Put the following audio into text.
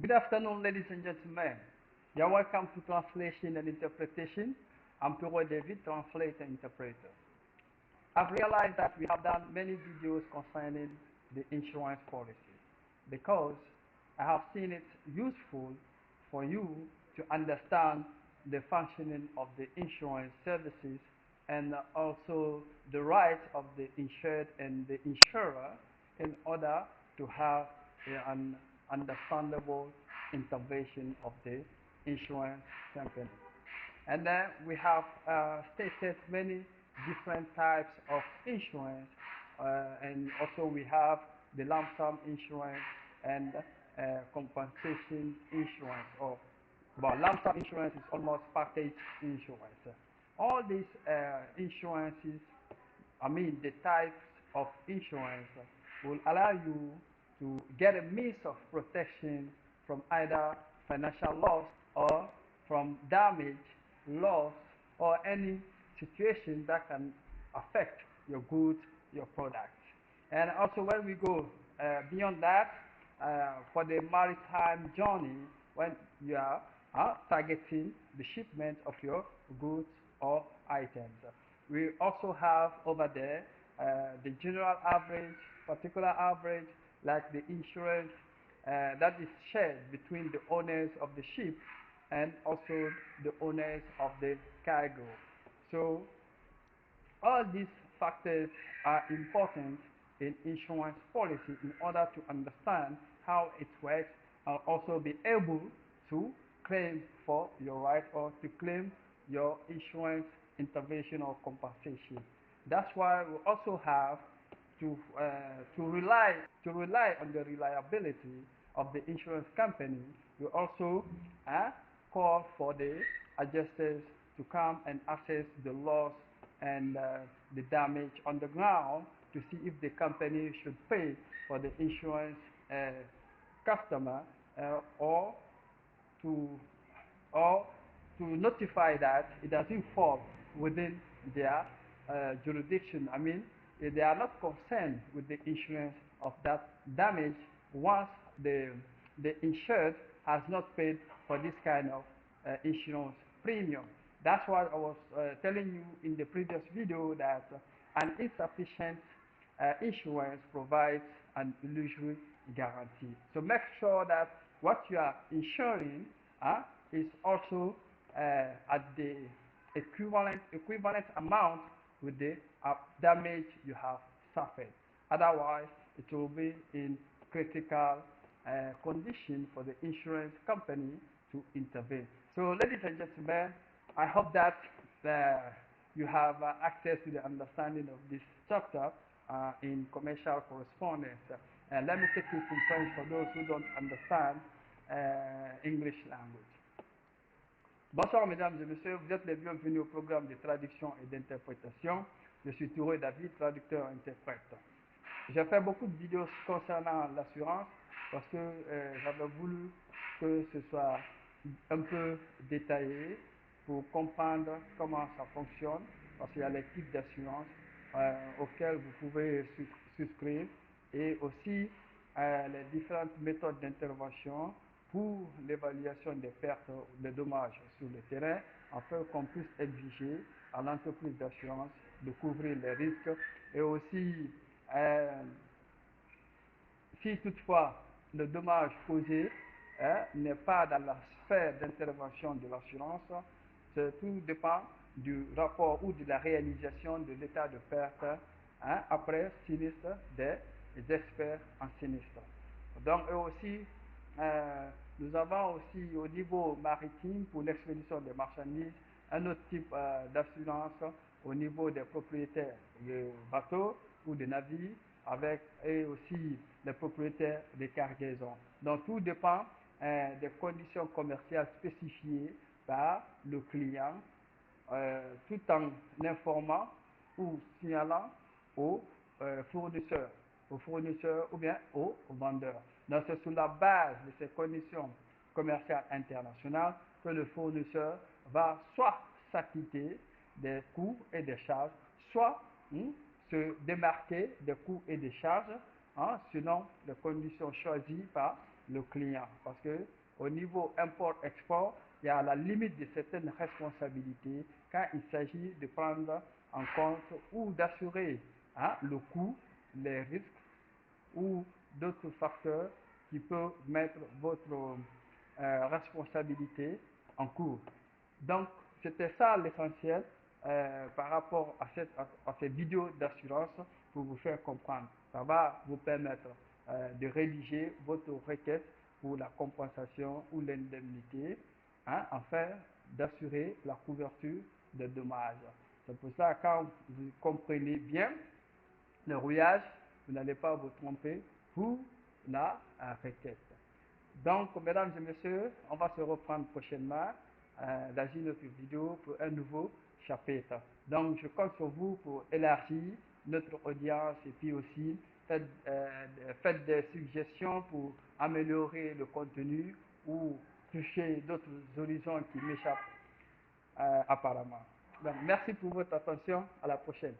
Good afternoon, ladies and gentlemen. You're welcome to Translation and Interpretation. I'm Pierrot David, translator and interpreter. I've realized that we have done many videos concerning the insurance policy because I have seen it useful for you to understand the functioning of the insurance services and also the rights of the insured and the insurer in order to have an understandable intervention of the insurance company. And then we have stated many different types of insurance, and also we have the lump sum insurance and compensation insurance. Or but lump sum insurance is almost package insurance. All these insurances, I mean the types of insurance, will allow you to get a means of protection from either financial loss or from damage, loss, or any situation that can affect your goods, your products. And also when we go beyond that, for the maritime journey, when you are targeting the shipment of your goods or items. We also have over there the general average, particular average, like the insurance that is shared between the owners of the ship and also the owners of the cargo. So all these factors are important in insurance policy in order to understand how it works and also be able to claim for your right or to claim your insurance intervention or compensation. That's why we also have to rely on the reliability of the insurance company. We also call for the adjusters to come and assess the loss and the damage on the ground to see if the company should pay for the insurance customer or to or to notify that it doesn't fall within their jurisdiction. I mean, they are not concerned with the insurance of that damage once the insured has not paid for this kind of insurance premium. That's why I was telling you in the previous video that an insufficient insurance provides an illusory guarantee. So make sure that what you are insuring is also at the equivalent amount with the damage you have suffered. Otherwise, it will be in critical condition for the insurance company to intervene. So, ladies and gentlemen, I hope that you have access to the understanding of this chapter in commercial correspondence. Let me take it in French for those who don't understand English language. Bonsoir mesdames et messieurs, vous êtes les bienvenus au programme de traduction et d'interprétation. Je suis Touré David, traducteur-interprète. J'ai fait beaucoup de vidéos concernant l'assurance parce que j'avais voulu que ce soit un peu détaillé pour comprendre comment ça fonctionne, parce qu'il y a les types d'assurance auxquels vous pouvez souscrire et aussi les différentes méthodes d'intervention pour l'évaluation des pertes ou des dommages sur le terrain, afin qu'on puisse exiger à l'entreprise d'assurance de couvrir les risques et aussi si toutefois le dommage causé n'est pas dans la sphère d'intervention de l'assurance, tout dépend du rapport ou de la réalisation de l'état de perte après sinistre des experts en sinistre. Donc eux aussi, nous avons aussi au niveau maritime pour l'expédition des marchandises un autre type d'assurance au niveau des propriétaires de bateaux ou de navires avec et aussi les propriétaires des cargaisons. Donc tout dépend des conditions commerciales spécifiées par le client tout en informant ou signalant aux fournisseurs ou bien aux vendeurs. Donc c'est sur la base de ces conditions commerciales internationales que le fournisseur va soit s'acquitter des coûts et des charges, soit se démarquer des coûts et des charges hein, selon les conditions choisies par le client. Parce que au niveau import-export, il y a la limite de certaines responsabilités quand il s'agit de prendre en compte ou d'assurer, hein, le coût, les risques ou d'autres facteurs qui peuvent mettre votre responsabilité en cours. Donc, c'était ça l'essentiel par rapport à cette vidéo d'assurance pour vous faire comprendre. Ça va vous permettre de rédiger votre requête pour la compensation ou l'indemnité, hein, afin d'assurer la couverture des dommages. C'est pour ça que quand vous comprenez bien le rouillage, vous n'allez pas vous tromper pour la requête. Donc, mesdames et messieurs, on va se reprendre prochainement dans une autre vidéo pour un nouveau chapitre. Donc, je compte sur vous pour élargir notre audience et puis aussi faites des suggestions pour améliorer le contenu ou toucher d'autres horizons qui m'échappent apparemment. Donc, merci pour votre attention. À la prochaine.